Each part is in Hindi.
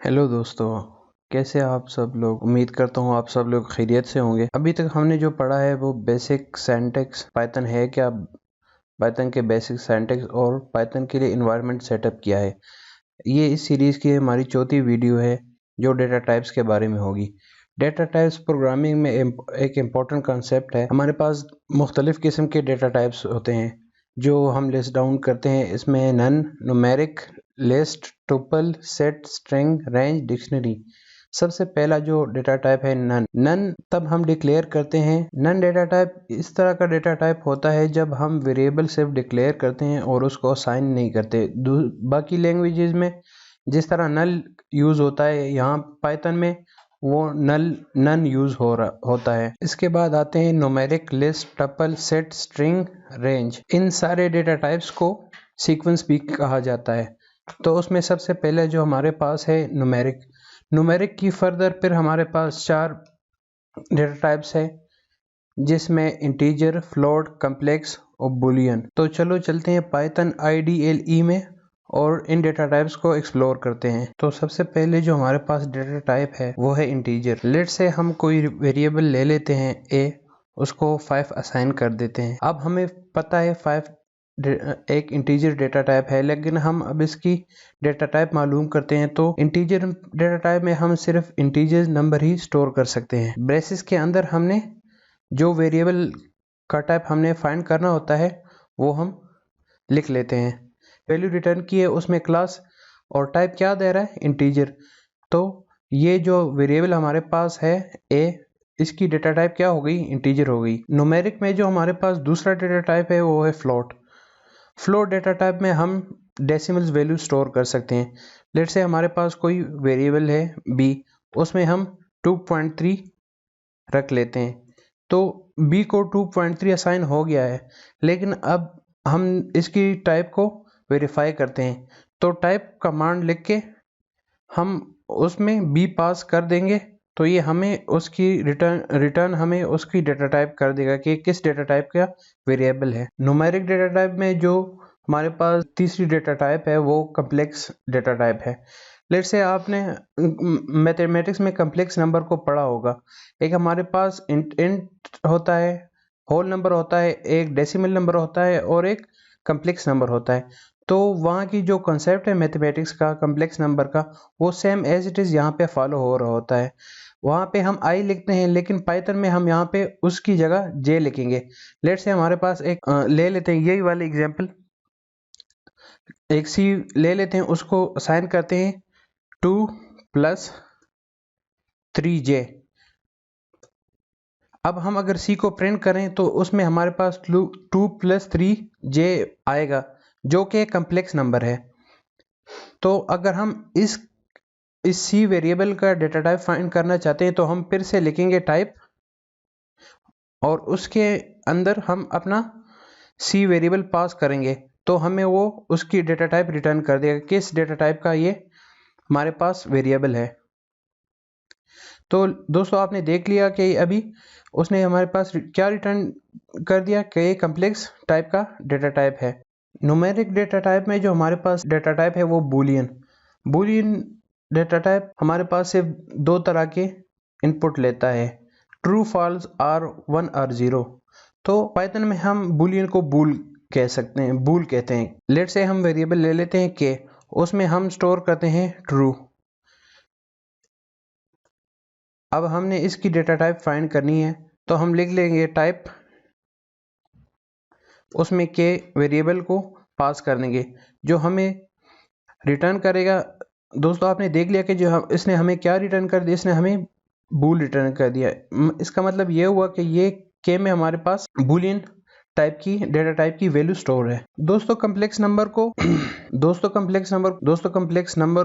हेलो दोस्तों, कैसे आप सब लोग। उम्मीद करता हूँ आप सब लोग खैरियत से होंगे। अभी तक हमने जो पढ़ा है वो बेसिक सिंटैक्स पाइथन है क्या, पाइथन के बेसिक सिंटैक्स और पाइथन के लिए इन्वायरमेंट सेटअप किया है। ये इस सीरीज़ की हमारी चौथी वीडियो है जो डेटा टाइप्स के बारे में होगी। डेटा टाइप्स प्रोग्रामिंग में एक इम्पॉर्टेंट कंसेप्ट है। हमारे पास मुख्तलिफ़ किस्म के डेटा टाइप्स होते हैं जो हम लिस्ट डाउन करते हैं। इसमें none, numeric, list, tuple, set, string, range, dictionary. सबसे पहला जो डेटा टाइप है नन तब हम डिक्लेयर करते हैं। नन डेटा टाइप इस तरह का डेटा टाइप होता है जब हम वेरिएबल सिर्फ डिक्लेयर करते हैं और उसको असाइन नहीं करते। बाकी लैंग्वेजेस में जिस तरह नल यूज़ होता है, यहाँ पाइथन में वो नन यूज़ होता है। इसके बाद आते हैं numeric, list, tuple, set, string, range. इन सारे डेटा टाइप्स को सीक्वेंस भी कहा जाता है। तो उसमें सबसे पहले जो हमारे पास है न्यूमेरिक की फर्दर फिर हमारे पास 4 डेटा टाइप्स है जिसमें इंटीजर, फ्लोट, कम्प्लेक्स और बुलियन। तो चलो चलते हैं पाइथन IDLE में और इन डेटा टाइप्स को एक्सप्लोर करते हैं। तो सबसे पहले जो हमारे पास डेटा टाइप है वो है इंटीजर। लेट से हम कोई वेरिएबल ले लेते हैं a, उसको 5 असाइन कर देते हैं। अब हमें पता है 5 एक इंटीजर डेटा टाइप है, लेकिन हम अब इसकी डेटा टाइप मालूम करते हैं। तो इंटीजर डेटा टाइप में हम सिर्फ इंटीजर नंबर ही स्टोर कर सकते हैं। ब्रेसेस के अंदर हमने जो वेरिएबल का टाइप हमने फाइंड करना होता है वो हम लिख लेते हैं। वैल्यू रिटर्न की है उसमें क्लास और टाइप क्या दे रहा है, इंटीजर। तो ये जो वेरिएबल हमारे पास है a, इसकी डेटा टाइप क्या हो गई, इंटीजर हो गई। न्यूमेरिक में जो हमारे पास दूसरा डेटा टाइप है वो है फ्लोट। फ्लोट डेटा टाइप में हम डेसिमल्स वैल्यू स्टोर कर सकते हैं। लेट से हमारे पास कोई वेरिएबल है b, उसमें हम 2.3 रख लेते हैं। तो b को 2.3 असाइन हो गया है, लेकिन अब हम इसकी टाइप को वेरीफाई करते हैं। तो टाइप कमांड लिख के हम उसमें b पास कर देंगे तो ये हमें उसकी रिटर्न हमें उसकी डेटा टाइप कर देगा कि किस डेटा टाइप का वेरिएबल है। न्यूमेरिक डेटा टाइप में जो हमारे पास तीसरी डेटा टाइप है वो कम्प्लेक्स डेटा टाइप है। लेट्स से आपने मैथमेटिक्स में कम्प्लेक्स नंबर को पढ़ा होगा। एक हमारे पास इंट होता है, होल नंबर होता है, एक डेसिमल नंबर होता है और एक कम्प्लेक्स नंबर होता है। तो वहाँ की जो कॉन्सेप्ट है मैथमेटिक्स का कम्प्लेक्स नंबर का वो सेम एज इट इज़ यहाँ पे फॉलो हो रहा होता है। वहाँ पे हम i लिखते हैं, लेकिन पाइथन में हम यहाँ पे उसकी जगह j लिखेंगे। लेट से हमारे पास एक ले लेते हैं यही वाली एग्जांपल, एक c ले लेते हैं, उसको असाइन करते हैं 2 + 3j। अब हम अगर c को प्रिंट करें तो उसमें हमारे पास 2 + 3j आएगा जो कि कम्प्लेक्स नंबर है। तो अगर हम इस C वेरिएबल का डेटा टाइप फाइंड करना चाहते हैं तो हम फिर से लिखेंगे टाइप और उसके अंदर हम अपना C वेरिएबल पास करेंगे तो हमें वो उसकी डेटा टाइप रिटर्न कर देगा किस डेटा टाइप का ये हमारे पास वेरिएबल है। तो दोस्तों आपने देख लिया कि अभी उसने हमारे पास क्या रिटर्न कर दिया कि ये कम्प्लेक्स टाइप का डेटा टाइप है। न्यूमेरिक डेटा टाइप में जो हमारे पास डेटा टाइप है वो बुलियन डेटा टाइप हमारे पास सिर्फ 2 तरह के इनपुट लेता है, ट्रू, फॉल्स, R1 और 0। तो पाइथन में हम बुलियन को बूल कह सकते हैं, बूल कहते हैं। लेट से हम वेरिएबल ले लेते हैं के, उसमें हम स्टोर करते हैं ट्रू। अब हमने इसकी डेटा टाइप फाइंड करनी है तो हम लिख लेंगे टाइप, उसमें के वेरिएबल को पास कर देंगे जो हमें रिटर्न करेगा। दोस्तों आपने देख लिया कि जो इसने हमें क्या रिटर्न कर दिया, इसने हमें बूल रिटर्न कर दिया। इसका मतलब ये हुआ कि ये के में हमारे पास बुलियन टाइप की डेटा टाइप की वैल्यू स्टोर है। दोस्तों कम्प्लेक्स नंबर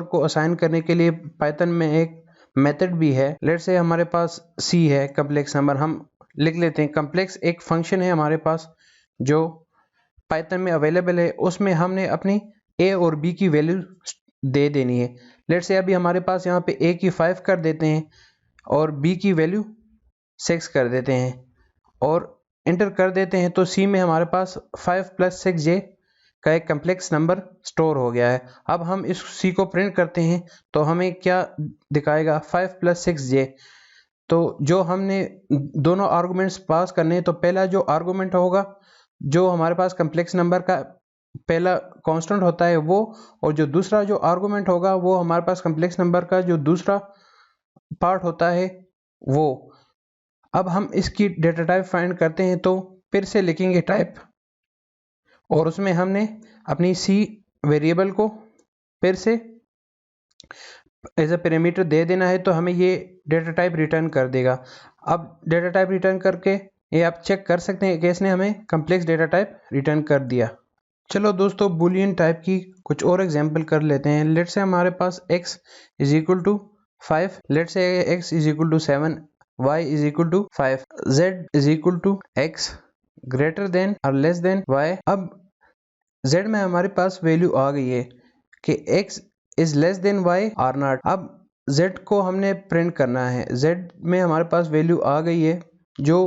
को असाइन करने के लिए पाइथन में एक मेथड भी है। लेट से हमारे पास c है कम्प्लेक्स नंबर, हम लिख लेते हैं कम्प्लेक्स एक फंक्शन है हमारे पास जो पाइथन में अवेलेबल है। उसमें हमने अपनी a और b की वैल्यू दे देनी है। लेट से अभी हमारे पास यहाँ पे a की 5 कर देते हैं और b की वैल्यू 6 कर देते हैं और इंटर कर देते हैं। तो c में हमारे पास 5 + 6j का एक कम्प्लेक्स नंबर स्टोर हो गया है। अब हम इस सी को प्रिंट करते हैं तो हमें क्या दिखाएगा, 5 + 6j। तो जो हमने दोनों आर्गुमेंट्स पास करने हैं, तो पहला जो आर्गुमेंट होगा, जो हमारे पास कम्प्लेक्स नंबर का पहला कांस्टेंट होता है वो, और जो दूसरा जो आर्गुमेंट होगा वो हमारे पास कम्प्लेक्स नंबर का जो दूसरा पार्ट होता है वो। अब हम इसकी डेटा टाइप फाइंड करते हैं, तो फिर से लिखेंगे टाइप, और उसमें हमने अपनी सी वेरिएबल को फिर से एज अ पैरामीटर दे देना है, तो हमें ये डेटा टाइप रिटर्न कर देगा। अब डेटा टाइप रिटर्न करके ये आप चेक कर सकते हैं कि इसने हमें कम्प्लेक्स डेटा टाइप रिटर्न कर दिया। चलो दोस्तों, बूलियन टाइप की कुछ और एग्जांपल कर लेते हैं। लेट से हमारे पास x = 5, लेट से x = 7, y = 5, z = x greater than और लेस देन y। अब z में हमारे पास वैल्यू आ गई है कि x is less than y or not. अब z को हमने प्रिंट करना है, z में हमारे पास वैल्यू आ गई है जो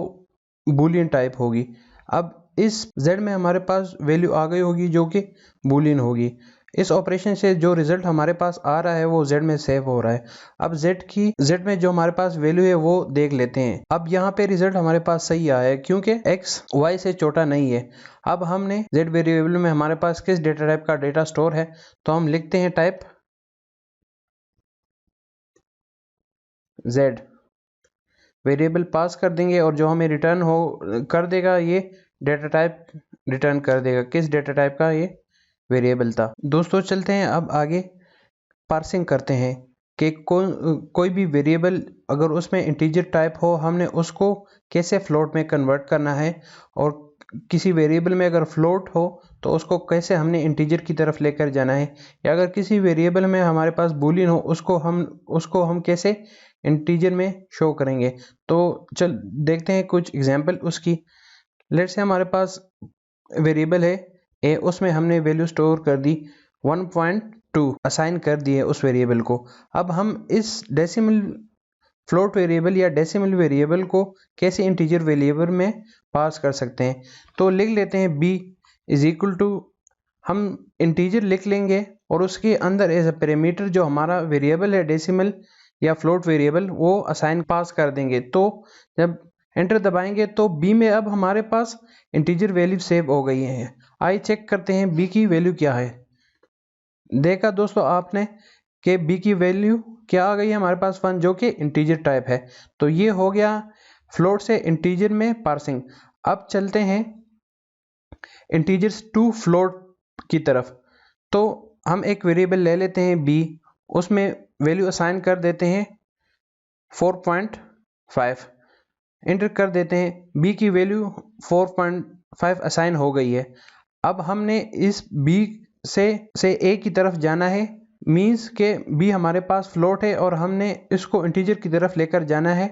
बूलियन टाइप होगी। अब इस z में हमारे पास वैल्यू आ गई होगी जो कि बूलियन होगी। इस ऑपरेशन से जो रिजल्ट हमारे पास आ रहा है वो z में सेव हो रहा है। अब z में जो हमारे पास वैल्यू है वो देख लेते हैं। अब यहाँ पे रिजल्ट हमारे पास सही आया है क्योंकि x y से छोटा नहीं है। अब हमने z वेरिएबल में हमारे पास किस डेटा टाइप का डेटा स्टोर है, तो हम लिखते हैं टाइप z, वेरिएबल पास कर देंगे और जो हमें रिटर्न हो कर देगा ये डेटा टाइप रिटर्न कर देगा। किस डेटा टाइप का ये वेरिएबल था। दोस्तों चलते हैं अब आगे, पार्सिंग करते हैं कि कोई भी वेरिएबल अगर उसमें इंटीजर टाइप हो, हमने उसको कैसे फ्लोट में कन्वर्ट करना है, और किसी वेरिएबल में अगर फ्लोट हो तो उसको कैसे हमने इंटीजर की तरफ लेकर जाना है, या अगर किसी वेरिएबल में हमारे पास बूलियन हो उसको हम कैसे इंटीजर में शो करेंगे। तो चल देखते हैं कुछ एग्जांपल उसकी। लेट्स से हमारे पास वेरिएबल है ए, उसमें हमने वैल्यू स्टोर कर दी 1.2 असाइन कर दिए उस वेरिएबल को। अब हम इस डेसिमल फ्लोट वेरिएबल या डेसिमल वेरिएबल को कैसे इंटीजर वेरिएबल में पास कर सकते हैं, तो लिख लेते हैं b = हम इंटीजर लिख लेंगे और उसके अंदर एज अ पैरामीटर जो हमारा वेरिएबल है डेसिमल या फ्लोट वेरिएबल वो असाइन पास कर देंगे। तो जब एंटर दबाएंगे तो b में अब हमारे पास इंटीजर वैल्यू सेव हो गई है। आइए चेक करते हैं b की वैल्यू क्या है। देखा दोस्तों आपने कि b की वैल्यू क्या आ गई है हमारे पास 1, जो कि इंटीजर टाइप है। तो ये हो गया फ्लोट से इंटीजर में पार्सिंग। अब चलते हैं इंटीजर्स टू फ्लोट की तरफ। तो हम एक वेरिएबल ले लेते हैं b, उसमें वैल्यू असाइन कर देते हैं 4.5, एंटर कर देते हैं। b की वैल्यू 4.5 असाइन हो गई है। अब हमने इस b से a की तरफ जाना है, मीन्स के b हमारे पास फ्लोट है और हमने इसको इंटीजर की तरफ लेकर जाना है।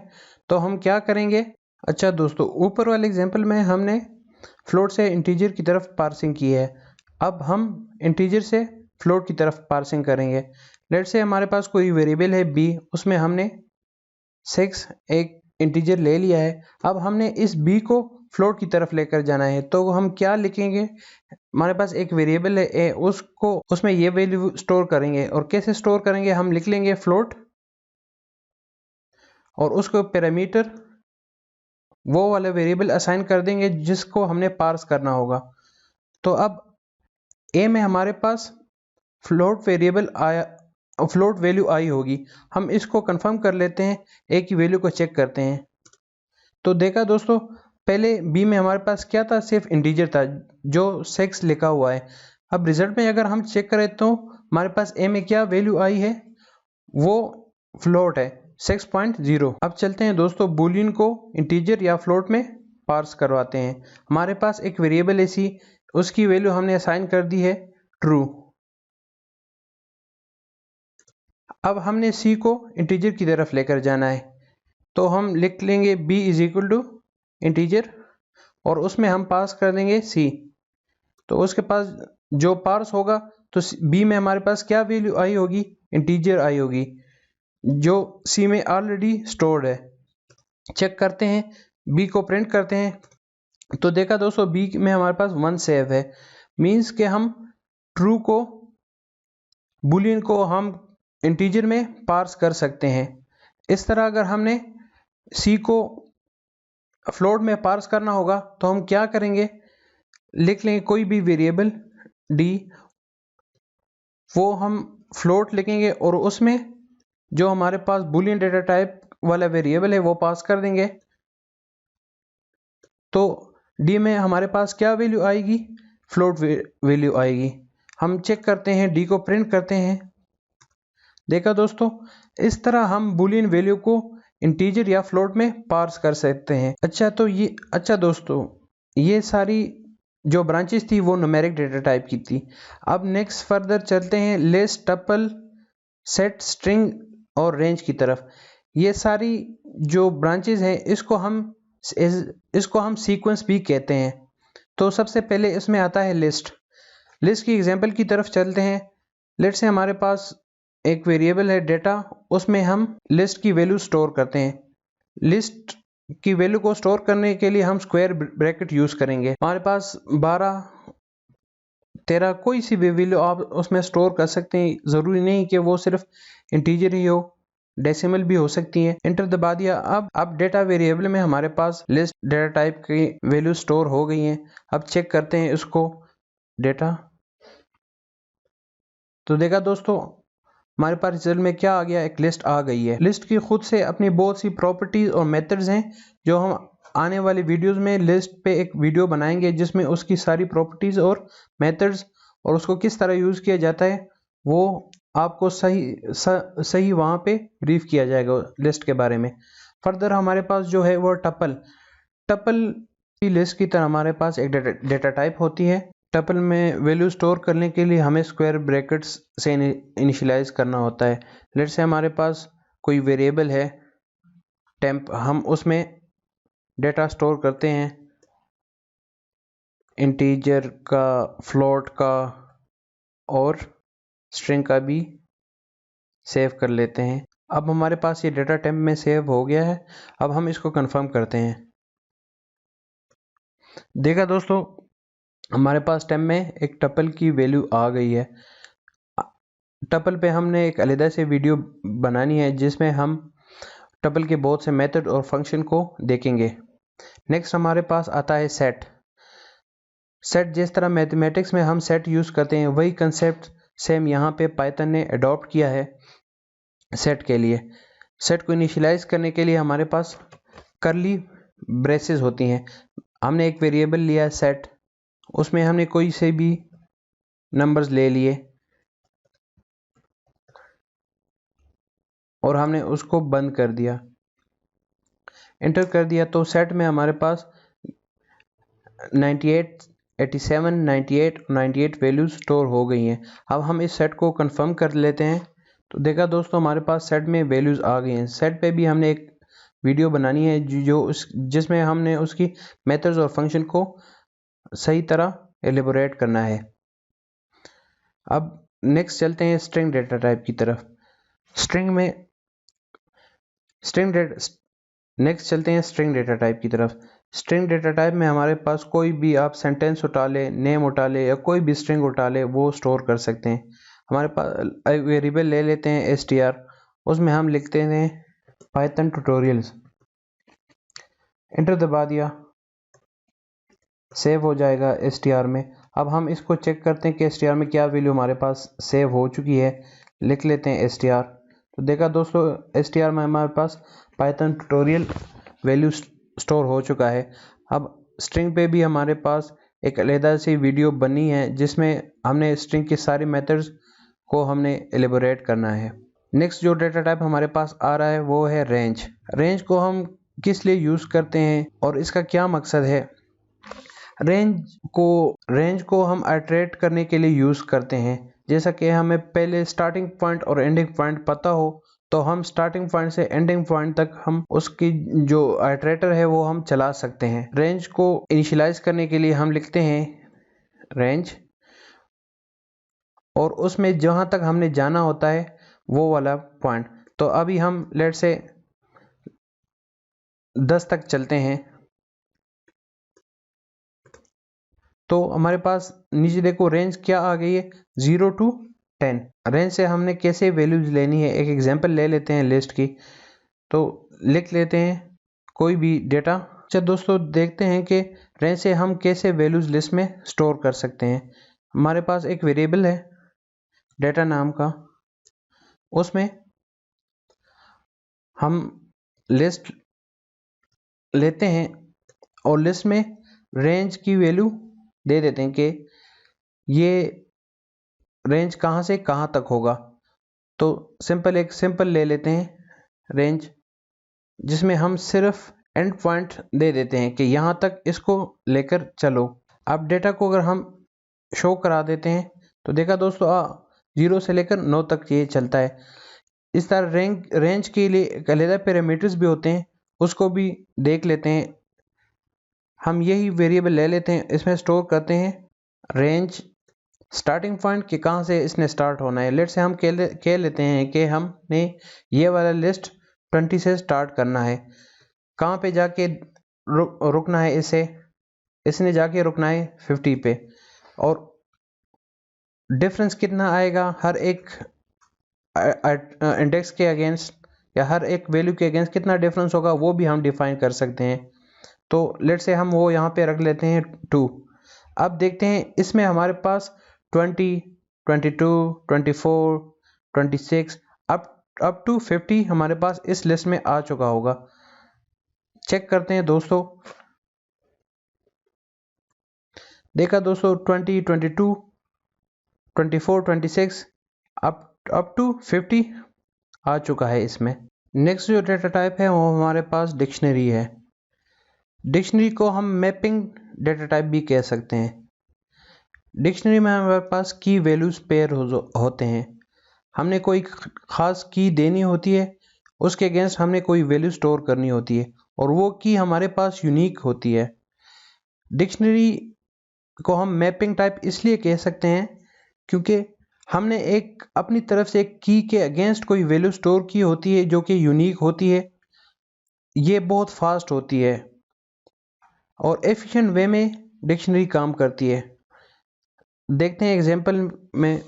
तो हम क्या करेंगे, अच्छा दोस्तों ऊपर वाले एग्जांपल में हमने फ्लोट से इंटीजर की तरफ पार्सिंग की है, अब हम इंटीजर से फ्लोट की तरफ पार्सिंग करेंगे। लेट्स से हमारे पास कोई वेरिएबल है b, उसमें हमने 6 एक इंटीजर ले लिया है। अब हमने इस b को फ्लोट की तरफ लेकर जाना है, तो हम क्या लिखेंगे, हमारे पास एक वेरिएबल है a, उसमें ये वैल्यू स्टोर करेंगे। और कैसे स्टोर करेंगे, हम लिख लेंगे फ्लोट और उसको पैरामीटर वो वाला वेरिएबल असाइन कर देंगे जिसको हमने पार्स करना होगा। तो अब a में हमारे पास फ्लोट वेरिएबल आया, फ्लोट वैल्यू आई होगी। हम इसको कंफर्म कर लेते हैं, a की वैल्यू को चेक करते हैं। तो देखा दोस्तों, पहले b में हमारे पास क्या था, सिर्फ इंटीजर था जो 6 लिखा हुआ है। अब रिजल्ट में अगर हम चेक करें तो हमारे पास a में क्या वैल्यू आई है, वो फ्लोट है 6.0। अब चलते हैं दोस्तों बूलियन को इंटीजर या फ्लोट में पार्स करवाते हैं। हमारे पास एक वेरिएबल है c, उसकी वैल्यू हमने असाइन कर दी है ट्रू। अब हमने c को इंटीजर की तरफ लेकर जाना है, तो हम लिख लेंगे b = इंटीजर और उसमें हम पास कर देंगे c। तो उसके पास जो पार्स होगा तो b में हमारे पास क्या वैल्यू आई होगी, इंटीजर आई होगी जो c में ऑलरेडी स्टोर्ड है। चेक करते हैं, b को प्रिंट करते हैं। तो देखा दोस्तों b में हमारे पास 1 सेव है। मीन्स के हम ट्रू को बुलियन को हम इंटीजर में पार्स कर सकते हैं। इस तरह अगर हमने सी को फ्लोट में पार्स करना होगा तो हम क्या करेंगे, लिख लेंगे कोई भी वेरिएबल डी, वो हम फ्लोट लिखेंगे और उसमें जो हमारे पास बुलियन डेटा टाइप वाला वेरिएबल है वो पास कर देंगे। तो डी में हमारे पास क्या वैल्यू आएगी, फ्लोट वैल्यू आएगी। हम चेक करते हैं, डी को प्रिंट करते हैं। देखा दोस्तों, इस तरह हम बुलियन वैल्यू को इंटीजर या फ्लोट में पार्स कर सकते हैं। अच्छा दोस्तों, ये सारी जो ब्रांचेस थी वो न्यूमेरिक डेटा टाइप की थी। अब नेक्स्ट फर्दर चलते हैं लिस्ट, टपल, सेट, स्ट्रिंग और रेंज की तरफ। ये सारी जो ब्रांचेस हैं इसको हम सीक्वेंस भी कहते हैं। तो सबसे पहले इसमें आता है लिस्ट। लिस्ट की एग्जांपल की तरफ चलते हैं। लेट्स से हमारे पास एक वेरिएबल है डेटा, उसमें हम लिस्ट की वैल्यू स्टोर करते हैं। लिस्ट की वैल्यू को स्टोर करने के लिए हम स्क्वायर ब्रैकेट यूज करेंगे। हमारे पास 12, 13 कोई सी भी वैल्यू आप उसमें स्टोर कर सकते हैं। जरूरी नहीं कि वो सिर्फ इंटीजर ही हो, डेसिमल भी हो सकती है। एंटर दबा दिया। अब डेटा वेरिएबल में हमारे पास लिस्ट डेटा टाइप की वैल्यू स्टोर हो गई है। अब चेक करते हैं इसको डेटा। तो देखा दोस्तों, हमारे पास रिजल्ट में क्या आ गया, एक लिस्ट आ गई है। लिस्ट की खुद से अपनी बहुत सी प्रॉपर्टीज और मेथड्स हैं जो हम आने वाली वीडियोस में लिस्ट पे एक वीडियो बनाएंगे जिसमें उसकी सारी प्रॉपर्टीज और मेथड्स और उसको किस तरह यूज किया जाता है वो आपको सही वहां पे ब्रीफ किया जाएगा लिस्ट के बारे में। फर्दर हमारे पास जो है वो टपल की लिस्ट की तरह हमारे पास एक डेटा टाइप होती है। टपल में वैल्यू स्टोर करने के लिए हमें स्क्वायर ब्रैकेट्स से इनिशियलाइज करना होता है। लेट्स से हमारे पास कोई वेरिएबल है टेम्प, हम उसमें डेटा स्टोर करते हैं, इंटीजर का, फ्लोट का और स्ट्रिंग का भी सेव कर लेते हैं। अब हमारे पास ये डेटा टेम्प में सेव हो गया है। अब हम इसको कंफर्म करते हैं। देखा दोस्तों, हमारे पास टेम्प में एक टपल की वैल्यू आ गई है। टपल पे हमने एक अलग से वीडियो बनानी है जिसमें हम टपल के बहुत से मेथड और फंक्शन को देखेंगे। नेक्स्ट हमारे पास आता है सेट। जिस तरह मैथमेटिक्स में हम सेट यूज करते हैं वही कंसेप्ट सेम यहाँ पे पाइथन ने अडॉप्ट किया है सेट के लिए। सेट को इनिशियलाइज करने के लिए हमारे पास करली ब्रेसेस होती हैं। हमने एक वेरिएबल लिया सेट, उसमें हमने कोई से भी नंबर्स ले लिए और हमने उसको बंद कर दिया, एंटर कर दिया। तो सेट में हमारे पास 98, 87, 98 और 98 वैल्यूज स्टोर हो गई हैं। अब हम इस सेट को कंफर्म कर लेते हैं। तो देखा दोस्तों, हमारे पास सेट में वैल्यूज आ गई हैं। सेट पे भी हमने एक वीडियो बनानी है जिसमें हमने उसकी मेथड्स और फंक्शन को सही तरह एलिबोरेट करना है। अब नेक्स्ट चलते हैं स्ट्रिंग डेटा टाइप की तरफ। नेक्स्ट चलते हैं स्ट्रिंग डेटा टाइप की तरफ। स्ट्रिंग डेटा टाइप में हमारे पास कोई भी आप सेंटेंस उठा ले, नेम उठा ले या कोई भी स्ट्रिंग उठा ले वो स्टोर कर सकते हैं। हमारे पास एक वेरिएबल ले लेते हैं str, उसमें हम लिखते हैं पाइथन ट्यूटोरियल्स, एंटर दबा दिया, सेव हो जाएगा str में। अब हम इसको चेक करते हैं कि str में क्या वैल्यू हमारे पास सेव हो चुकी है। लिख लेते हैं str। तो देखा दोस्तों, str में हमारे पास पाइथन ट्यूटोरियल वैल्यू स्टोर हो चुका है। अब स्ट्रिंग पे भी हमारे पास एक अलग सी वीडियो बनी है जिसमें हमने स्ट्रिंग की सारी मेथड्स को हमने एलिबोरेट करना है। नेक्स्ट जो डेटा टाइप हमारे पास आ रहा है वो है रेंज। रेंज को हम किस लिए यूज करते हैं और इसका क्या मकसद है। रेंज को हम आइटरेट करने के लिए यूज करते हैं। जैसा कि हमें पहले स्टार्टिंग पॉइंट और एंडिंग पॉइंट पता हो तो हम स्टार्टिंग पॉइंट से एंडिंग पॉइंट तक हम उसकी जो आइटरेटर है वो हम चला सकते हैं। रेंज को इनिशियलाइज करने के लिए हम लिखते हैं रेंज और उसमें जहां तक हमने जाना होता है वो वाला पॉइंट। तो अभी हम लेट से 10 तक चलते हैं। तो हमारे पास नीचे देखो रेंज क्या आ गई है, 0 to 10। रेंज से हमने कैसे वैल्यूज लेनी है, एक एग्जांपल ले लेते हैं लिस्ट की। तो लिख लेते हैं कोई भी डेटा। अच्छा दोस्तों, देखते हैं कि रेंज से हम कैसे वैल्यूज लिस्ट में स्टोर कर सकते हैं। हमारे पास एक वेरिएबल है डेटा नाम का, उसमें हम लिस्ट लेते हैं और लिस्ट में रेंज की वैल्यू दे देते हैं कि ये रेंज कहाँ से कहाँ तक होगा। तो एक सिंपल ले लेते हैं रेंज, जिसमें हम सिर्फ एंड पॉइंट दे देते हैं कि यहाँ तक इसको लेकर चलो। अब डेटा को अगर हम शो करा देते हैं तो देखा दोस्तों 0 से लेकर 9 तक ये चलता है। इस तरह रेंज के लिए अलग पैरामीटर्स भी होते हैं, उसको भी देख लेते हैं। हम यही वेरिएबल ले लेते हैं, इसमें स्टोर करते हैं रेंज स्टार्टिंग पॉइंट कि कहाँ से इसने स्टार्ट होना है। लेट से हम कह लेते हैं कि हमने ये वाला लिस्ट 20 से स्टार्ट करना है, कहाँ पे जाके रुकना है इसने जाके रुकना है 50 पे। और डिफरेंस कितना आएगा हर एक इंडेक्स के अगेंस्ट या हर एक वैल्यू के अगेंस्ट कितना डिफरेंस होगा वो भी हम डिफाइन कर सकते हैं। तो लेट से हम वो यहाँ पे रख लेते हैं 2। अब देखते हैं इसमें हमारे पास 20, 22, 24, 26 अप टू 50 हमारे पास इस लिस्ट में आ चुका होगा। चेक करते हैं दोस्तों। देखा दोस्तों 20, 22, 24, 26 अप टू 50 आ चुका है इसमें। नेक्स्ट जो डेटा टाइप है वो हमारे पास डिक्शनरी है। डिक्शनरी को हम मैपिंग डेटा टाइप भी कह सकते हैं। डिक्शनरी में हमारे पास की वैल्यूज पेयर होते हैं। हमने कोई खास की देनी होती है, उसके अगेंस्ट हमने कोई वैल्यू स्टोर करनी होती है और वो की हमारे पास यूनिक होती है। डिक्शनरी को हम मैपिंग टाइप इसलिए कह सकते हैं क्योंकि हमने एक अपनी तरफ से एक की के अगेंस्ट कोई वैल्यू स्टोर की होती है जो कि यूनिक होती है। ये बहुत फास्ट होती है और एफिशिएंट वे में डिक्शनरी काम करती है। देखते हैं एग्जांपल में।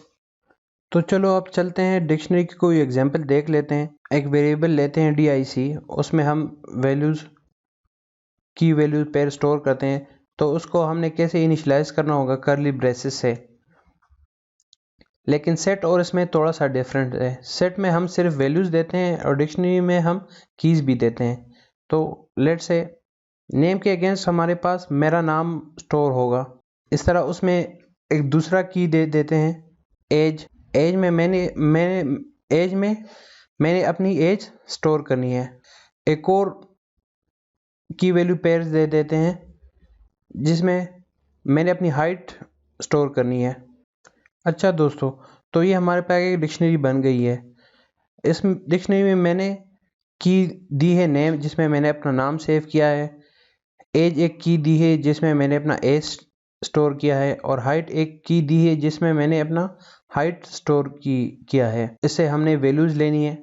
तो चलो अब चलते हैं डिक्शनरी की कोई एग्जांपल देख लेते हैं। एक वेरिएबल लेते हैं dic, उसमें हम की वैल्यूज पेयर स्टोर करते हैं। तो उसको हमने कैसे इनिशियलाइज करना होगा, कर्ली ब्रेसेस से। लेकिन सेट और इसमें थोड़ा सा डिफरेंट है। सेट में हम सिर्फ वैल्यूज देते हैं और डिक्शनरी में हम कीज भी देते हैं। तो लेट से नेम के अगेंस्ट हमारे पास मेरा नाम स्टोर होगा। इस तरह उसमें एक दूसरा की दे देते हैं एज में मैंने अपनी एज स्टोर करनी है। एक और की वैल्यू पेयर्स दे देते हैं जिसमें मैंने अपनी हाइट स्टोर करनी है। अच्छा दोस्तों, तो ये हमारे पास एक डिक्शनरी बन गई है। इस डिक्शनरी में मैंने की दी है नेम, जिसमें मैंने अपना नाम सेव किया है। एज एक की दी है जिसमें मैंने अपना एज स्टोर किया है और हाइट एक की दी है जिसमें मैंने अपना हाइट स्टोर किया है। इससे हमने वैल्यूज लेनी है।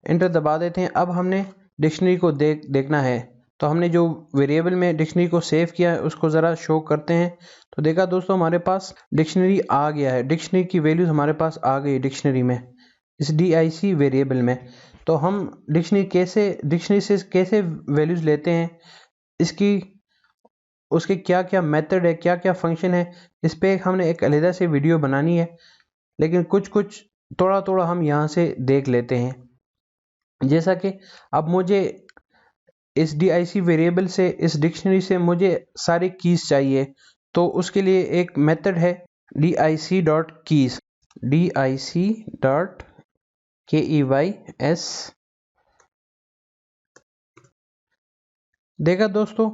इंटर दबा देते हैं। अब हमने डिक्शनरी को देखना है। तो हमने जो वेरिएबल में डिक्शनरी को सेव किया है उसको ज़रा शो करते हैं। तो देखा दोस्तों हमारे पास डिक्शनरी आ गया है। डिक्शनरी की वैल्यूज हमारे पास आ गई डिक्शनरी में, इस dic वेरिएबल में। तो हम डिक्शनरी से कैसे वैल्यूज लेते हैं, उसके क्या क्या मेथड है, क्या क्या फंक्शन है, इस पे हमने एक अलग से वीडियो बनानी है। लेकिन कुछ थोड़ा हम यहाँ से देख लेते हैं। जैसा कि अब मुझे इस dic वेरिएबल से, इस डिक्शनरी से मुझे सारी कीज चाहिए। तो उसके लिए एक मेथड है dic.keys, dic.keys। देखा दोस्तों,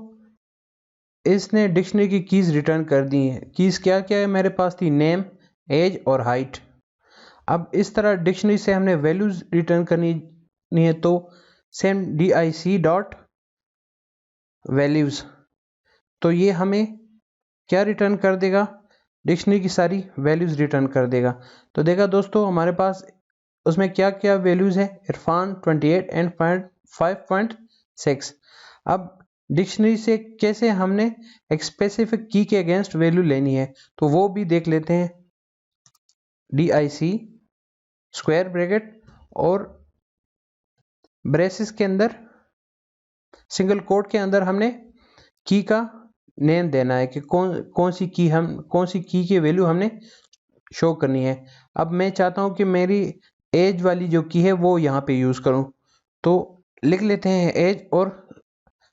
इसने डिक्शनरी की कीज रिटर्न कर दी है। कीज क्या क्या है मेरे पास थी, नेम, एज और हाइट। अब इस तरह डिक्शनरी से हमने वैल्यूज रिटर्न करनी है। तो सेम dic.values, तो ये हमें क्या रिटर्न कर देगा, डिक्शनरी की सारी वैल्यूज रिटर्न कर देगा। तो देखा दोस्तों हमारे पास उसमें क्या क्या वैल्यूज है, इरफान 28 एंड 5.6। अब डिक्शनरी से कैसे हमने एक स्पेसिफिक की के अगेंस्ट वैल्यू लेनी है, तो वो भी देख लेते हैं। DIC स्क्वायर ब्रैकेट और ब्रेसेस के अंदर सिंगल कोट के अंदर हमने की का नेम देना है कि कौन सी की की वैल्यू हमने शो करनी है। अब मैं चाहता हूं कि मेरी एज वाली जो की है वो यहाँ पे यूज करूं, तो लिख लेते हैं एज और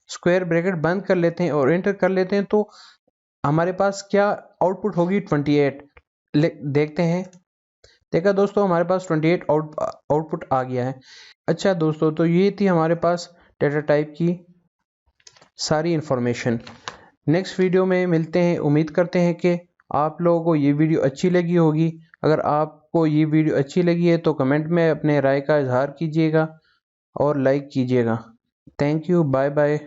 स्क्वायर ब्रैकेट बंद कर लेते हैं और एंटर कर लेते हैं। तो हमारे पास क्या आउटपुट होगी 28। देखते हैं। देखा दोस्तों, हमारे पास 28 आउटपुट आ गया है। अच्छा दोस्तों, तो ये थी हमारे पास डेटा टाइप की सारी इंफॉर्मेशन। नेक्स्ट वीडियो में मिलते हैं। उम्मीद करते हैं कि आप लोगों को ये वीडियो अच्छी लगी होगी। अगर आपको ये वीडियो अच्छी लगी है तो कमेंट में अपने राय का इजहार कीजिएगा और लाइक कीजिएगा। Thank you, bye bye.